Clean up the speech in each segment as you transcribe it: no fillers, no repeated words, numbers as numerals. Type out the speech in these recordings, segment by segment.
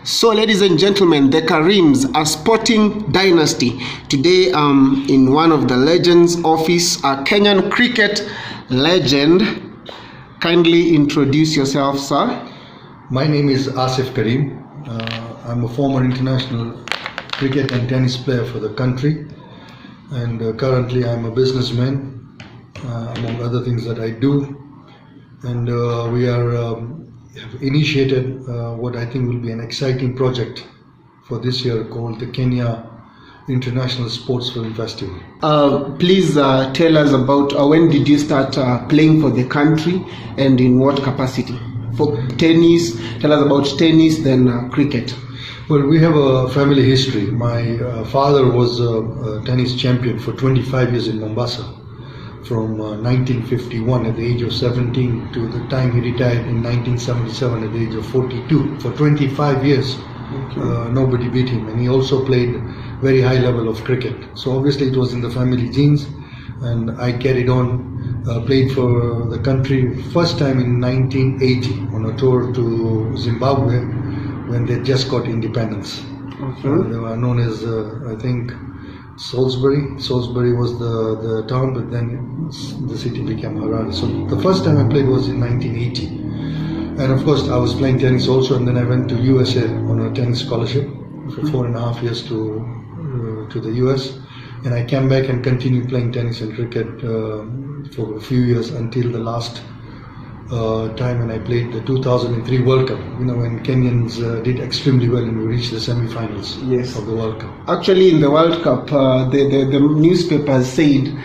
So, ladies and gentlemen, the Karims, a sporting dynasty. Today, in one of the legends' office, a Kenyan cricket legend. Kindly introduce yourself, sir. My name is Aasif Karim. I'm a former international cricket and tennis player for the country, and currently I'm a businessman, among other things that I do. And we have initiated what I think will be an exciting project for this year called the Kenya International Sports Film Festival. Please tell us about when did you start playing for the country and in what capacity? For tennis, tell us about tennis, then cricket. Well, we have a family history. My father was a tennis champion for 25 years in Mombasa, from 1951 at the age of 17 to the time he retired in 1977 at the age of 42. For 25 years, nobody beat him, and he also played very high level of cricket. So obviously it was in the family genes, and I carried on, played for the country first time in 1980 on a tour to Zimbabwe when they just got independence. They were known as, I think, Salisbury. Salisbury was the town, but then the city became Harare. So the first time I played was in 1980. And of course I was playing tennis also, and then I went to USA on a tennis scholarship for 4.5 years to the US. And I came back and continued playing tennis and cricket for a few years until the last time when I played the 2003 World Cup, when Kenyans did extremely well and we reached the semi-finals of the World Cup. Actually, in the World Cup, the newspapers said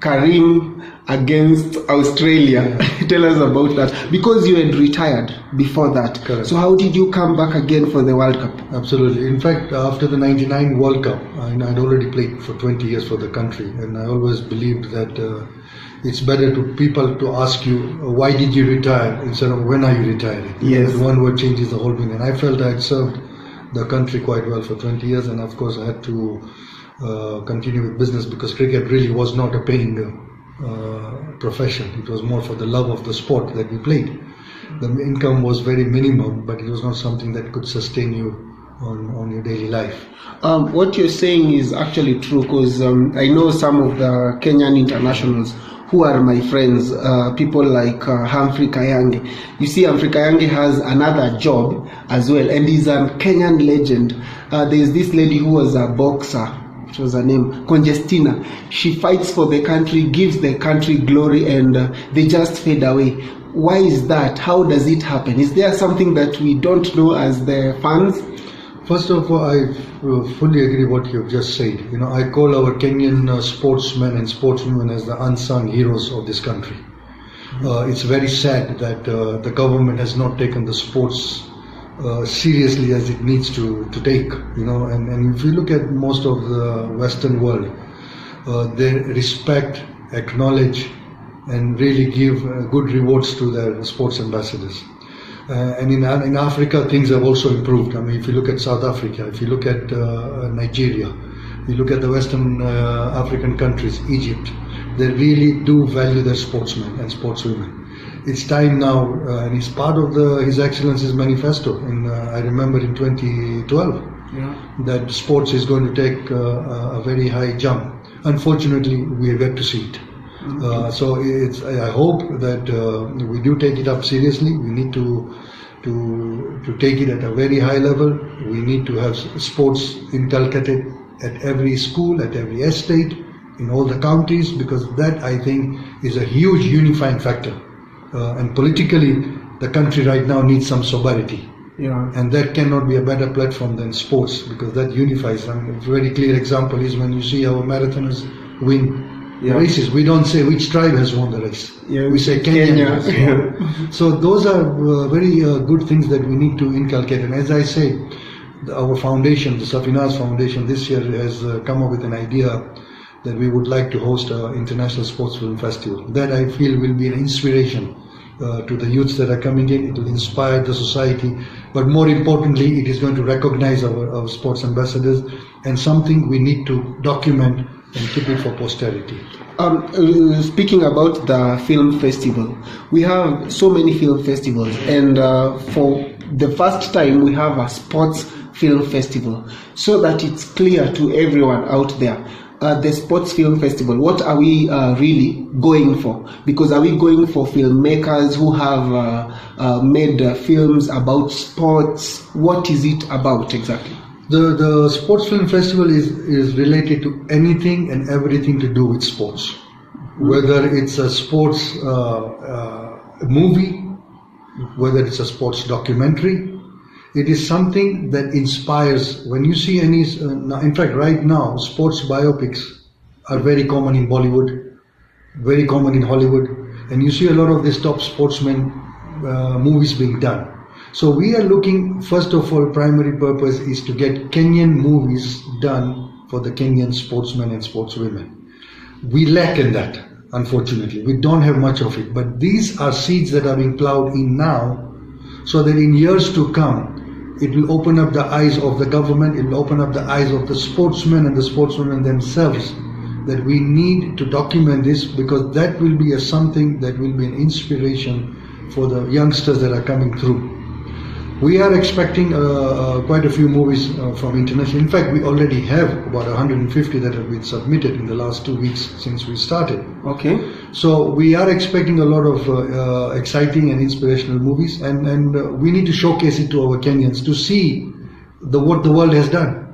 Karim against Australia. Tell us about that, because you had retired before that. Correct. So how did you come back again for the World Cup? Absolutely. In fact, after the 99 World Cup, I'd already played for 20 years for the country, and I always believed that it's better to people to ask you, why did you retire, instead of when are you retiring? Yes. One word changes the whole thing. And I felt I had served the country quite well for 20 years, and of course I had to continue with business, because cricket really was not a paying profession. It was more for the love of the sport that we played. The income was very minimum, but it was not something that could sustain you on your daily life. What you're saying is actually true, because I know some of the Kenyan internationals who are my friends, people like Humphrey Kayange. You see, Humphrey Kayange has another job as well, and he's a Kenyan legend. There's this lady who was a boxer, which was her name, Congestina. She fights for the country, gives the country glory, and they just fade away. Why is that? How does it happen? Is there something that we don't know as the fans? First of all, I fully agree what you've just said. I call our Kenyan sportsmen and sportswomen as the unsung heroes of this country. It's very sad that the government has not taken the sports seriously as it needs to take. And if you look at most of the Western world, they respect, acknowledge, and really give good rewards to their sports ambassadors. And in Africa, things have also improved. If you look at South Africa, if you look at Nigeria, you look at the Western African countries, Egypt, they really do value their sportsmen and sportswomen. It's time now, and it's part of His Excellency's manifesto. I remember in 2012 that sports is going to take a very high jump. Unfortunately, we have yet to see it. So I hope that we do take it up seriously. We need to take it at a very high level. We need to have sports inculcated at every school, at every estate, in all the counties, because that, I think, is a huge unifying factor. And politically, the country right now needs some sobriety. And that cannot be a better platform than sports, because that unifies. A very clear example is when you see our marathoners win races. We don't say which tribe has won the race. We say Kenya has won. So those are very good things that we need to inculcate. And as I say, our foundation, the Safinaz Foundation, this year has come up with an idea that we would like to host an international sports film festival. That I feel will be an inspiration to the youths that are coming in. It will inspire the society, but more importantly, it is going to recognize our sports ambassadors, and something we need to document and keep it for posterity. Speaking about the film festival, we have so many film festivals, and for the first time we have a sports film festival, so that it's clear to everyone out there. The sports film festival, what are we really going for? Because are we going for filmmakers who have made films about sports? What is it about exactly? The sports film festival is related to anything and everything to do with sports. Whether it's a sports movie, whether it's a sports documentary, it is something that inspires. When you see any, in fact, right now, sports biopics are very common in Bollywood, very common in Hollywood, and you see a lot of these top sportsmen movies being done. So we are looking, first of all, primary purpose is to get Kenyan movies done for the Kenyan sportsmen and sportswomen. We lack in that. Unfortunately, we don't have much of it, but these are seeds that are being plowed in now, so that in years to come, it will open up the eyes of the government, it will open up the eyes of the sportsmen and the sportswomen themselves, that we need to document this, because that will be something that will be an inspiration for the youngsters that are coming through. We are expecting quite a few movies from international. In fact, we already have about 150 that have been submitted in the last 2 weeks since we started. Okay. So we are expecting a lot of exciting and inspirational movies, and we need to showcase it to our Kenyans to see what the world has done,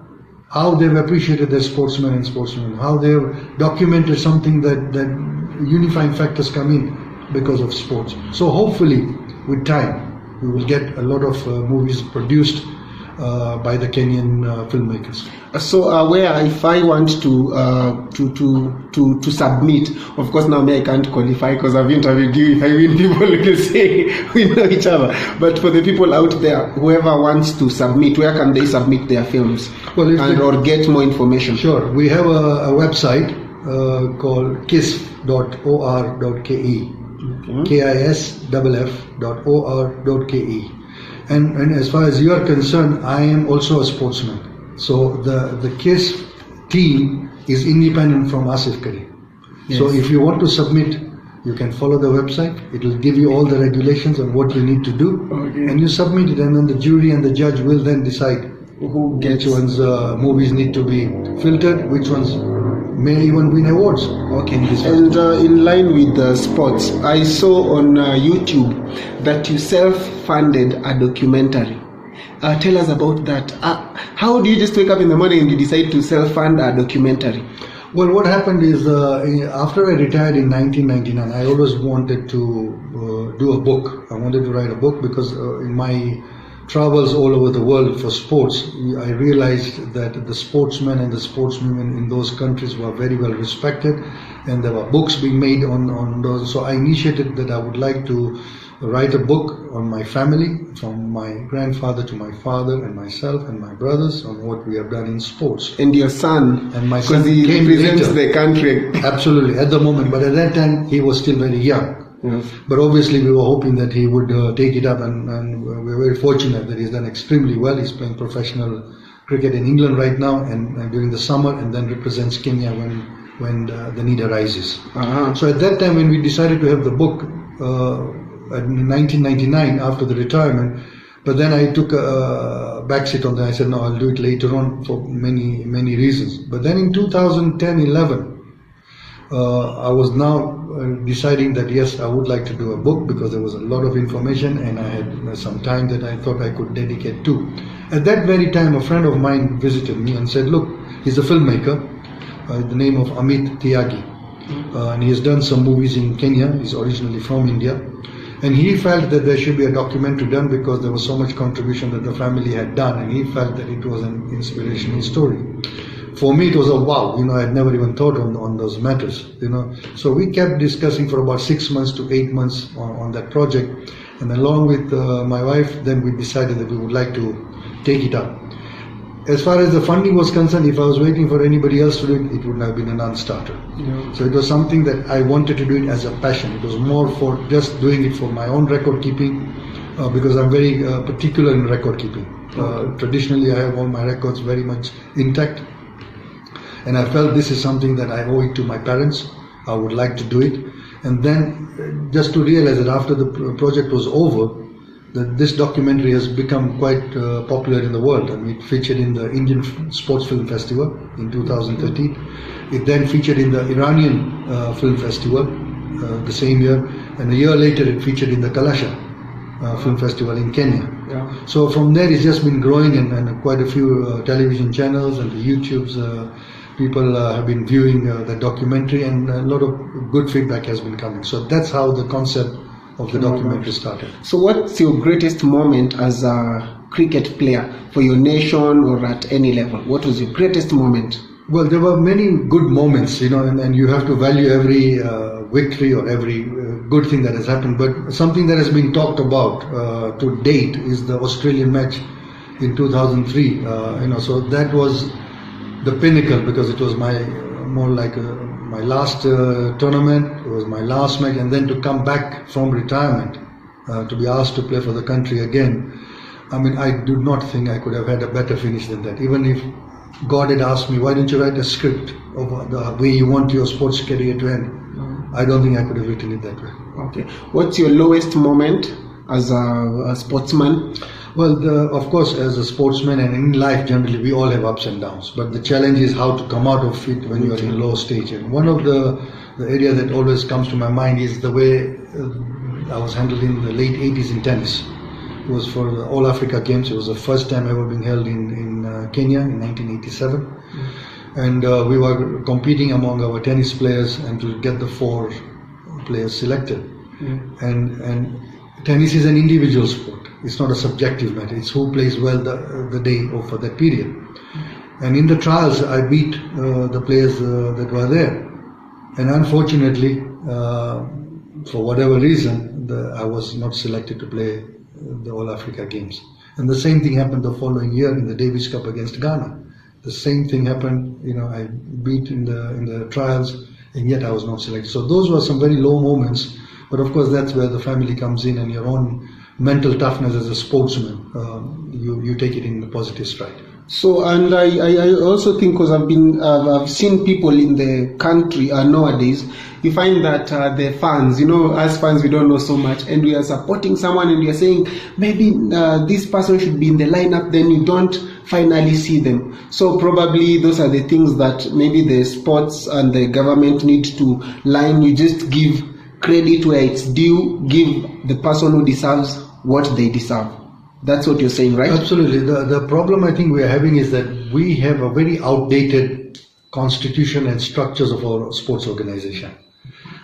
how they've appreciated their sportsmen and sportswomen, how they've documented something that unifying factors come in because of sports. So hopefully, with time, we will get a lot of movies produced by the Kenyan filmmakers. So where if I want to submit, of course now I can't qualify because I've interviewed you. If I win, people will say we know each other. But for the people out there, whoever wants to submit, where can they submit their films? Well, or get more information? Sure, we have a website called kisf.or.ke. KISFF.or.ke. And as far as you are concerned, I am also a sportsman. So the KISF team is independent from Aasif Karim. Yes. So if you want to submit, you can follow the website. It will give you all the regulations on what you need to do. Okay. And you submit it, and then the jury and the judge will then decide which ones movies need to be filtered, which ones may even win awards. Okay. And in line with sports, I saw on YouTube that you self-funded a documentary. Tell us about that. How do you just wake up in the morning and you decide to self-fund a documentary? Well, what happened is after I retired in 1999, I always wanted to do a book. I wanted to write a book because in my travels all over the world for sports, I realized that the sportsmen and the sportswomen in those countries were very well respected, and there were books being made on those. So I initiated that I would like to write a book on my family, from my grandfather to my father and myself and my brothers, on what we have done in sports. And your son, and my son, because he came represents later. The country. Absolutely, at the moment, but at that time he was still very young. Yes. But obviously we were hoping that he would take it up, and we're very fortunate that he's done extremely well. He's playing professional cricket in England right now, and during the summer, and then represents Kenya when the need arises. So at that time, when we decided to have the book in 1999 after the retirement, but then I took a backseat on that. I said no, I'll do it later on for many reasons. But then in 2010-11. I was now deciding that yes, I would like to do a book, because there was a lot of information and I had some time that I thought I could dedicate to. At that very time, a friend of mine visited me and said, look, he's a filmmaker, the name of Amit Tyagi, and he has done some movies in Kenya. He's originally from India, and he felt that there should be a documentary done because there was so much contribution that the family had done, and he felt that it was an inspirational story. For me, it was a wow, I had never even thought on those matters, So we kept discussing for about 6 months to 8 months on that project. And along with my wife, then we decided that we would like to take it up. As far as the funding was concerned, if I was waiting for anybody else to do it, it would have been a non-starter. Yeah. So it was something that I wanted to do it as a passion. It was more for just doing it for my own record keeping, because I'm very particular in record keeping. Traditionally, I have all my records very much intact. And I felt this is something that I owe it to my parents. I would like to do it. And then just to realize that after the project was over, This documentary has become quite popular in the world. I mean, it featured in the Indian Sports Film Festival in 2013. It then featured in the Iranian Film Festival the same year, and a year later it featured in the Kalasha Film Festival in Kenya. Yeah. So from there it's just been growing, and quite a few television channels and the YouTubes people have been viewing the documentary, and a lot of good feedback has been coming. So that's how the concept of the documentary started. So what's your greatest moment as a cricket player for your nation or at any level? What was your greatest moment? Well, there were many good moments, and you have to value every victory or every good thing that has happened. But something that has been talked about to date is the Australian match in 2003. So that was the pinnacle, because it was my last tournament. It was my last match, and then to come back from retirement to be asked to play for the country again. I mean, I do not think I could have had a better finish than that. Even if God had asked me, why don't you write a script of the way you want your sports career to end, I don't think I could have written it that way. Okay. What's your lowest moment as a sportsman? Well, of course, as a sportsman and in life generally, we all have ups and downs. But the challenge is how to come out of it when you are in low stage. And one of the area that always comes to my mind is the way I was handled in the late 80s in tennis. It was for the All Africa Games. It was the first time ever being held in Kenya in 1987. And we were competing among our tennis players and to get the 4 players selected. And tennis is an individual sport. It's not a subjective matter. It's who plays well the day or for that period. And in the trials, I beat the players that were there. And unfortunately, for whatever reason, I was not selected to play the All Africa Games. And the same thing happened the following year in the Davis Cup against Ghana. The same thing happened. I beat in the trials, and yet I was not selected. So those were some very low moments. But of course, that's where the family comes in, and your own mental toughness as a sportsman. You take it in the positive stride. So, and I also think, because I've seen people in the country nowadays, you find that the fans, as fans we don't know so much, and we are supporting someone, and we are saying maybe this person should be in the lineup, then you don't finally see them. So probably those are the things that maybe the sports and the government need to line. You just give credit where it's due, give the person who deserves what they deserve. That's what you're saying, right? Absolutely. The problem I think we are having is that we have a very outdated constitution and structures of our sports organization.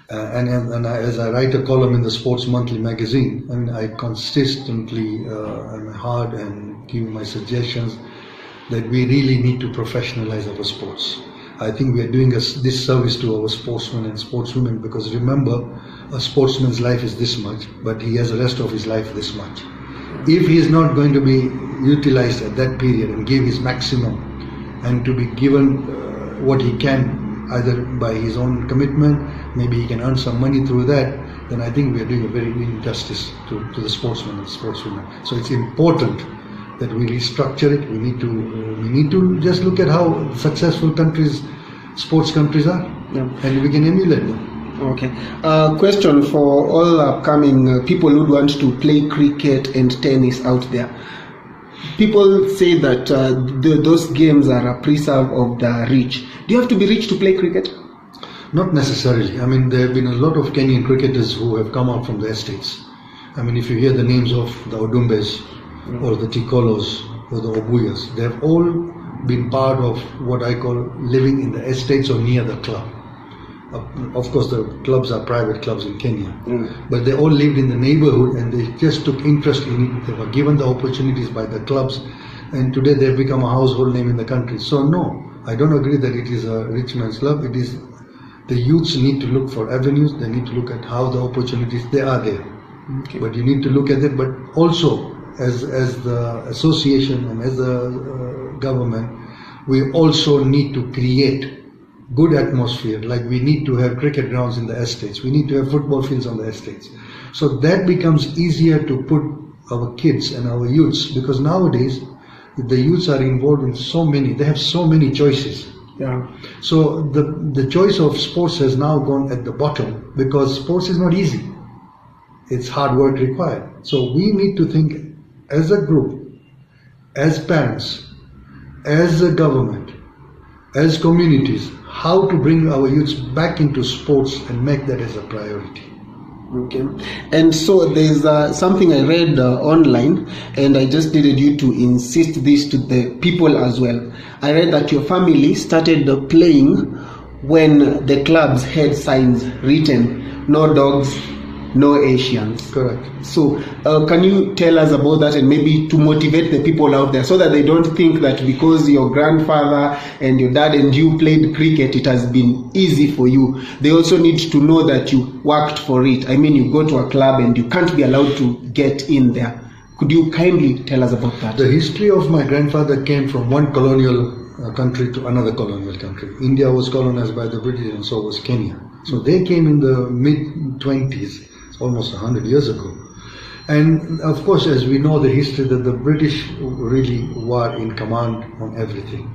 And as I write a column in the Sports Monthly magazine, I mean, I consistently am hard and give my suggestions that we really need to professionalize our sports. I think we are doing a disservice to our sportsmen and sportswomen, because remember, a sportsman's life is this much, but he has the rest of his life this much. If he is not going to be utilized at that period and give his maximum, and to be given what he can, either by his own commitment, maybe he can earn some money through that, then I think we are doing a very injustice to the sportsmen and sportswomen. So it's important that we restructure it. We need to just look at how successful sports countries are, and we can emulate them. Okay. Question for all upcoming people who want to play cricket and tennis out there. People say that those games are a preserve of the rich. Do you have to be rich to play cricket? Not necessarily. I mean, there have been a lot of Kenyan cricketers who have come out from the estates. I mean, if you hear the names of the Odumbes or the Tikolos or the Obuyas, they have all been part of what I call living in the estates or near the club. Of course, the clubs are private clubs in Kenya, but they all lived in the neighborhood and they just took interest in it. They were given the opportunities by the clubs, and today they've become a household name in the country. So no, I don't agree that it is a rich man's club. It is the youths need to look for avenues. They need to look at how the opportunities they are there. Okay. But you need to look at it. But also, as the association and as the government, we also need to create good atmosphere. Like we need to have cricket grounds in the estates. We need to have football fields on the estates. So that becomes easier to put our kids and our youths, because nowadays the youths are involved in they have so many choices. Yeah. So the choice of sports has now gone at the bottom, because sports is not easy. It's hard work required. So we need to think as a group, as parents, as a government, as communities, how to bring our youths back into sports and make that as a priority. Okay. And so there's something I read online, and I just needed you to insist this to the people as well. I read that your family started playing when the clubs had signs written, no dogs, no Asians. Correct. So can you tell us about that, and maybe to motivate the people out there so that they don't think that because your grandfather and your dad and you played cricket, it has been easy for you. They also need to know that you worked for it. I mean, you go to a club and you can't be allowed to get in there. Could you kindly tell us about that? The history of my grandfather came from one colonial country to another colonial country. India was colonized by the British, and so was Kenya. So they came in the mid-20s, almost 100 years ago. And of course, as we know the history, that the British really were in command on everything.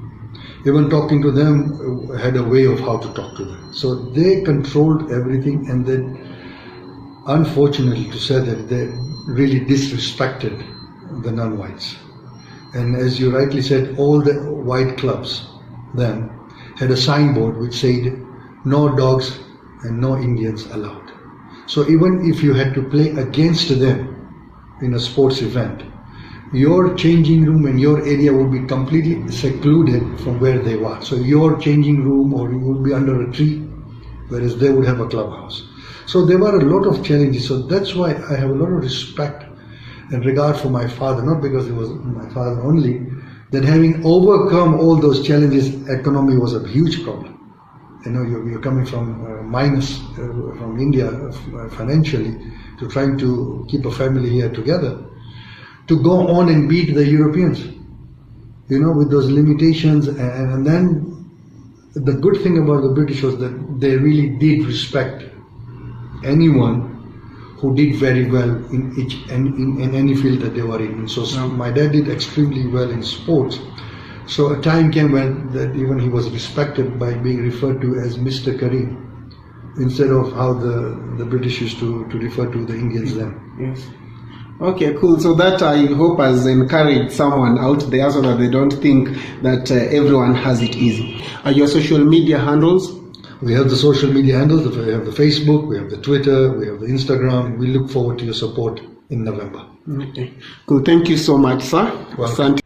Even talking to them had a way of how to talk to them. So they controlled everything, and then, unfortunately to say that, they really disrespected the non-whites. And as you rightly said, all the white clubs then had a signboard which said, no dogs and no Indians allowed. So even if you had to play against them in a sports event, your changing room and your area would be completely secluded from where they were. So your changing room, or you would be under a tree, whereas they would have a clubhouse. So there were a lot of challenges. So that's why I have a lot of respect and regard for my father, not because he was my father only, that having overcome all those challenges, economy was a huge problem. You know, you're coming from minus from India financially to trying to keep a family here together, to go on and beat the Europeans, you know, with those limitations. And then the good thing about the British was that they really did respect anyone who did very well in any field that they were in. So my dad did extremely well in sports. So a time came when that even he was respected by being referred to as Mr. Karim, instead of how the British used to refer to the Indians then. Yes. Okay, cool. So that I hope has encouraged someone out there so that they don't think that everyone has it easy. Are your social media handles? We have the social media handles. We have the Facebook, we have the Twitter, we have the Instagram. We look forward to your support in November. Okay. Cool. Thank you so much, sir. Welcome.